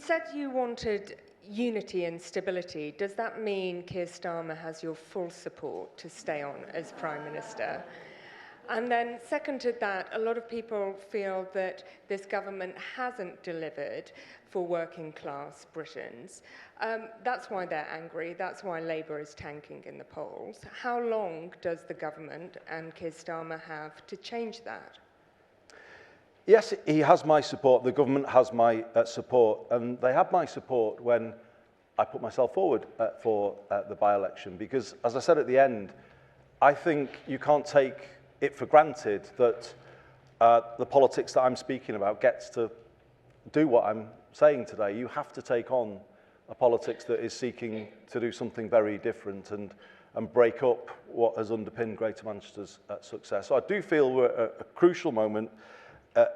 said you wanted unity and stability. Does that mean Keir Starmer has your full support to stay on as Prime Minister? And then second to that, a lot of people feel that this government hasn't delivered for working class Britons. That's why they're angry. That's why Labour is tanking in the polls. How long does the government and Keir Starmer have to change that? Yes, he has my support. The government has my support. And they had my support when I put myself forward for the by-election. Because, as I said at the end, I think you can't take it for granted that the politics that I'm speaking about gets to do what I'm saying today. You have to take on a politics that is seeking to do something very different and break up what has underpinned Greater Manchester's success. So I do feel we're at a crucial moment.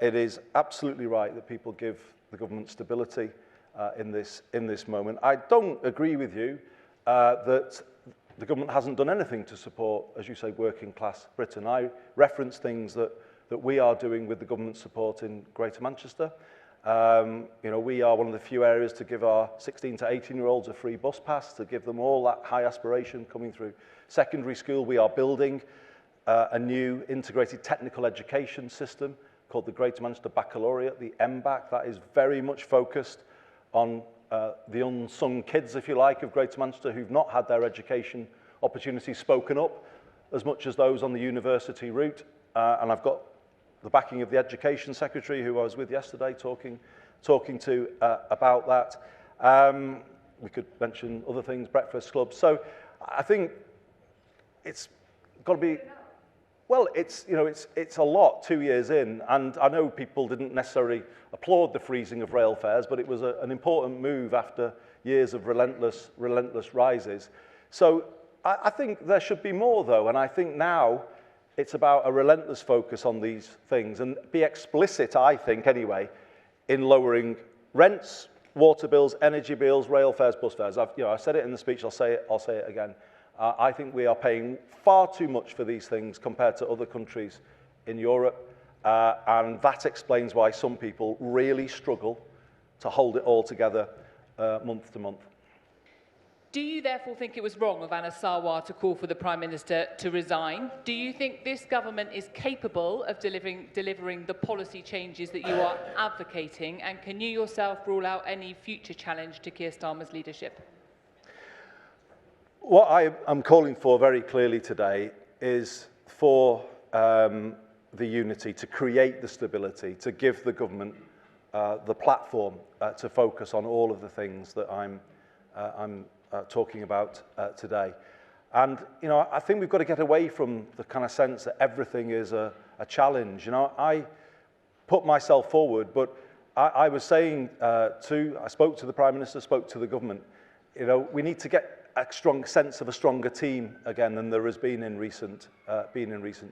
It is absolutely right that people give the government stability in this moment. I don't agree with you that the government hasn't done anything to support, as you say, working class Britain. I reference things that we are doing with the government support in Greater Manchester. You know, we are one of the few areas to give our 16 to 18-year-olds a free bus pass, to give them all that high aspiration coming through secondary school. We are building a new integrated technical education system called the Greater Manchester Baccalaureate, the MBAC. That is very much focused on the unsung kids, if you like, of Greater Manchester who've not had their education opportunities spoken up as much as those on the university route. And I've got the backing of the Education Secretary, who I was with yesterday, talking to about that. We could mention other things, breakfast clubs. So I think it's got to be... Well, it's a lot 2 years in, and I know people didn't necessarily applaud the freezing of rail fares, but it was an important move after years of relentless rises. So I think there should be more, though, and I think now it's about a relentless focus on these things and be explicit, I think, anyway, in lowering rents, water bills, energy bills, rail fares, bus fares. I said it in the speech, I'll say it again. I think we are paying far too much for these things compared to other countries in Europe, and that explains why some people really struggle to hold it all together month to month. Do you therefore think it was wrong of Anna Sarwar to call for the Prime Minister to resign? Do you think this government is capable of delivering the policy changes that you are advocating, and can you yourself rule out any future challenge to Keir Starmer's leadership? What I am calling for very clearly today is for the unity, to create the stability, to give the government the platform to focus on all of the things that I'm talking about today. And, I think we've got to get away from the kind of sense that everything is a challenge. I put myself forward, but I was saying I spoke to the Prime Minister, spoke to the government, we need to get a strong sense of a stronger team again than there has been in recent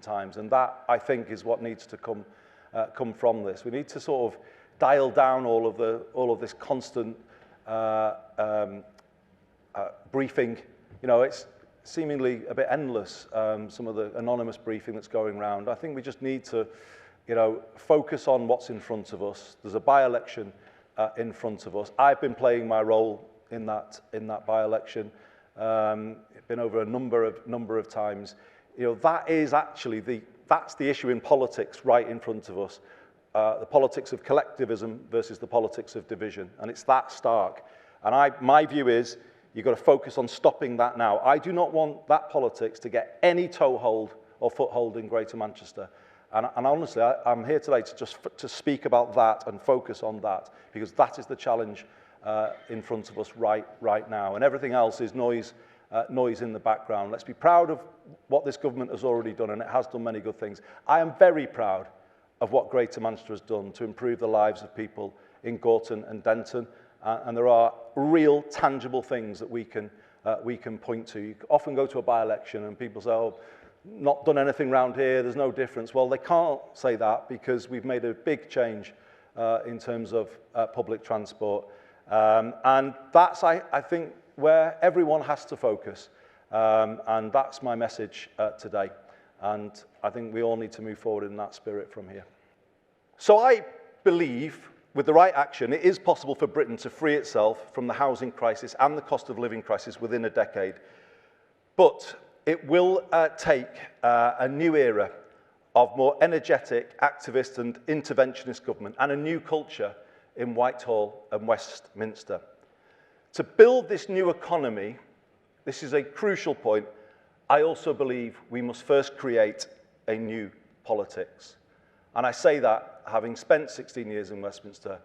times, and that I think is what needs to come from this. We need to sort of dial down all of this constant briefing. It's seemingly a bit endless. Some of the anonymous briefing that's going around. I think we just need to, focus on what's in front of us. There's a by-election in front of us. I've been playing my role in that by-election. Been over a number of times. That is actually that's the issue in politics right in front of us. The politics of collectivism versus the politics of division, and it's that stark. And my view is you've got to focus on stopping that now. I do not want that politics to get any toehold or foothold in Greater Manchester. And honestly, I'm here today to speak about that and focus on that, because that is the challenge in front of us right now, and everything else is noise in the background. Let's be proud of what this government has already done, and it has done many good things. I am very proud of what Greater Manchester has done to improve the lives of people in Gorton and Denton, and there are real tangible things that we can point to. You often go to a by-election and people say, "Oh, not done anything round here, there's no difference." Well, they can't say that because we've made a big change in terms of public transport. And that's, I think, where everyone has to focus. And that's my message today. And I think we all need to move forward in that spirit from here. So I believe with the right action, it is possible for Britain to free itself from the housing crisis and the cost of living crisis within a decade. But it will take a new era of more energetic, activist and interventionist government and a new culture in Whitehall and Westminster. To build this new economy, this is a crucial point, I also believe we must first create a new politics. And I say that having spent 16 years in Westminster,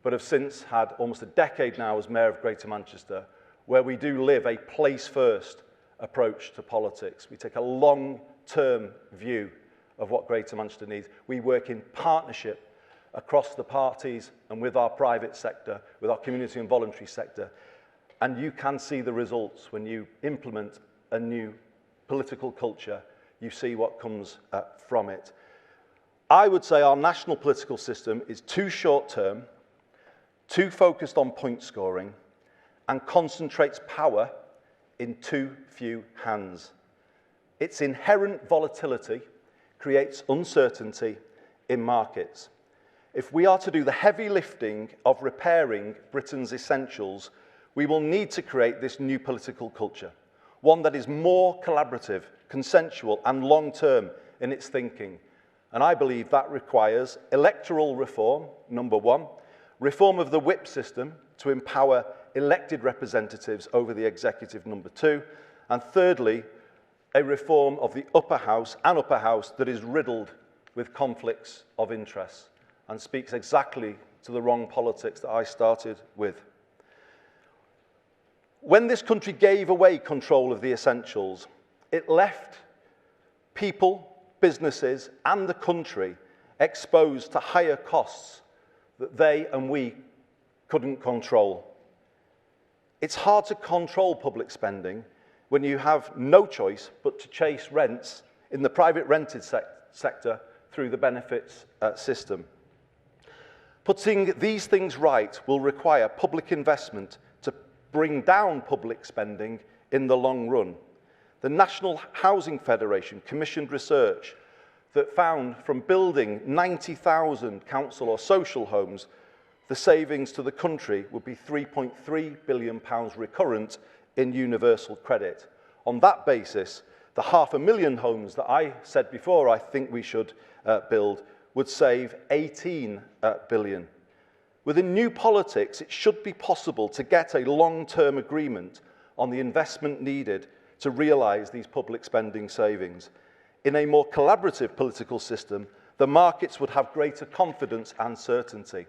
but have since had almost a decade now as Mayor of Greater Manchester, where we do live a place-first approach to politics. We take a long-term view of what Greater Manchester needs. We work in partnership across the parties and with our private sector, with our community and voluntary sector. And you can see the results when you implement a new political culture. You see what comes from it. I would say our national political system is too short-term, too focused on point scoring, and concentrates power in too few hands. Its inherent volatility creates uncertainty in markets. If we are to do the heavy lifting of repairing Britain's essentials, we will need to create this new political culture, one that is more collaborative, consensual, and long-term in its thinking. And I believe that requires electoral reform, number one, reform of the whip system to empower elected representatives over the executive, number two, and thirdly, a reform of the upper house that is riddled with conflicts of interest and speaks exactly to the wrong politics that I started with. When this country gave away control of the essentials, it left people, businesses, and the country exposed to higher costs that they and we couldn't control. It's hard to control public spending when you have no choice but to chase rents in the private rented sector through the benefits system. Putting these things right will require public investment to bring down public spending in the long run. The National Housing Federation commissioned research that found from building 90,000 council or social homes, the savings to the country would be £3.3 billion recurrent in universal credit. On that basis, the 500,000 homes that I said before I think we should build would save 18 billion. With a new politics, it should be possible to get a long-term agreement on the investment needed to realise these public spending savings. In a more collaborative political system, the markets would have greater confidence and certainty.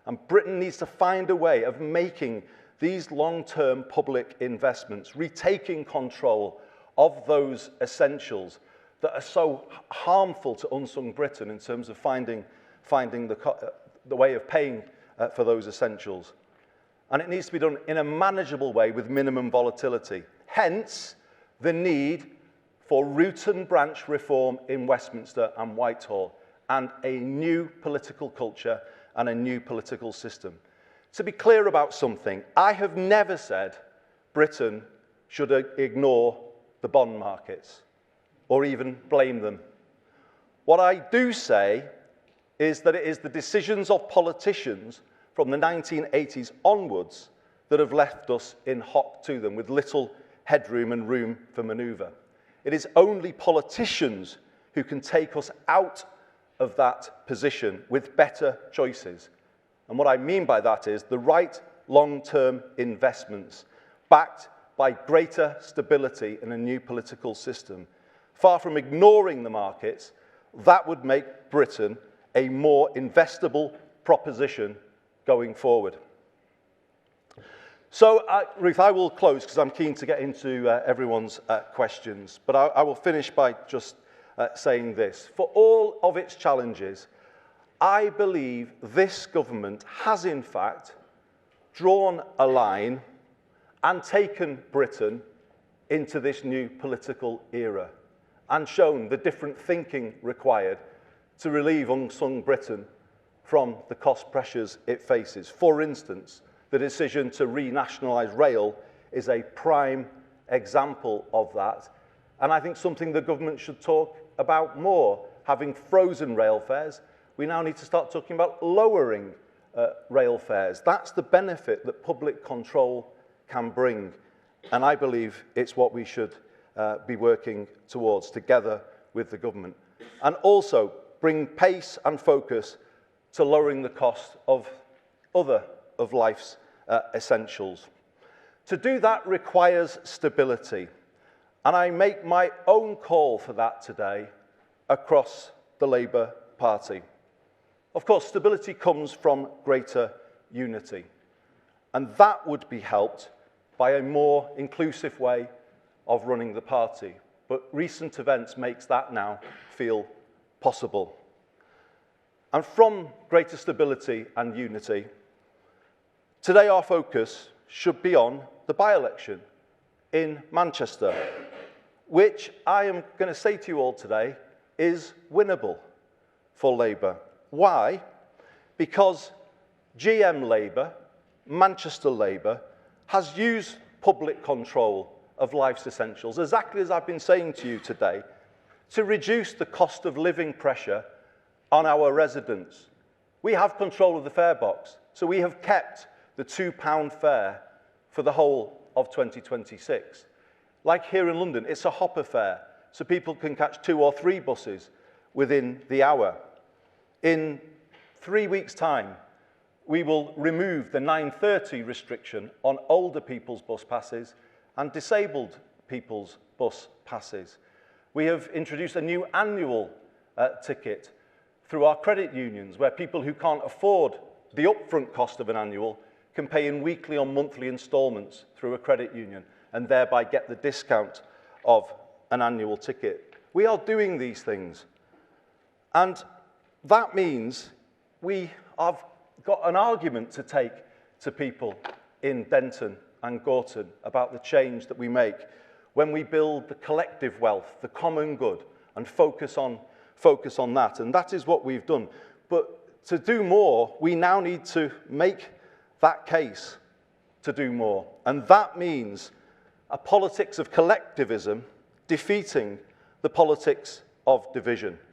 And Britain needs to find a way of making these long-term public investments, retaking control of those essentials that are so harmful to unsung Britain in terms of finding the way of paying for those essentials. And it needs to be done in a manageable way with minimum volatility. Hence, the need for root and branch reform in Westminster and Whitehall, and a new political culture and a new political system. To be clear about something, I have never said Britain should ignore the bond markets or even blame them. What I do say is that it is the decisions of politicians from the 1980s onwards that have left us in hock to them with little headroom and room for manoeuvre. It is only politicians who can take us out of that position with better choices. And what I mean by that is the right long-term investments backed by greater stability in a new political system. Far from ignoring the markets, that would make Britain a more investable proposition going forward. So, Ruth, I will close because I'm keen to get into everyone's questions, but I will finish by just saying this. For all of its challenges, I believe this government has in fact drawn a line and taken Britain into this new political era and shown the different thinking required to relieve unsung Britain from the cost pressures it faces. For instance, the decision to renationalise rail is a prime example of that, and I think something the government should talk about more. Having frozen rail fares, we now need to start talking about lowering rail fares. That's the benefit that public control can bring, and I believe it's what we should be working towards together with the government. And also bring pace and focus to lowering the cost of other of life's essentials. To do that requires stability, and I make my own call for that today across the Labour Party. Of course, stability comes from greater unity, and that would be helped by a more inclusive way of running the party. But recent events makes that now feel possible. And from greater stability and unity, today our focus should be on the by-election in Manchester, which I am going to say to you all today is winnable for Labour. Why? Because GM Labour, Manchester Labour, has used public control of life's essentials, exactly as I've been saying to you today, to reduce the cost of living pressure on our residents. We have control of the fare box, so we have kept the £2 fare for the whole of 2026. Like here in London, it's a hopper fare, so people can catch 2 or 3 buses within the hour. In 3 weeks' time, we will remove the 9:30 restriction on older people's bus passes and disabled people's bus passes. We have introduced a new annual ticket through our credit unions, where people who can't afford the upfront cost of an annual can pay in weekly or monthly instalments through a credit union and thereby get the discount of an annual ticket. We are doing these things, and that means we have got an argument to take to people in Denton and Gorton about the change that we make when we build the collective wealth, the common good, and focus on that. And that is what we've done. But to do more, we now need to make that case to do more. And that means a politics of collectivism defeating the politics of division.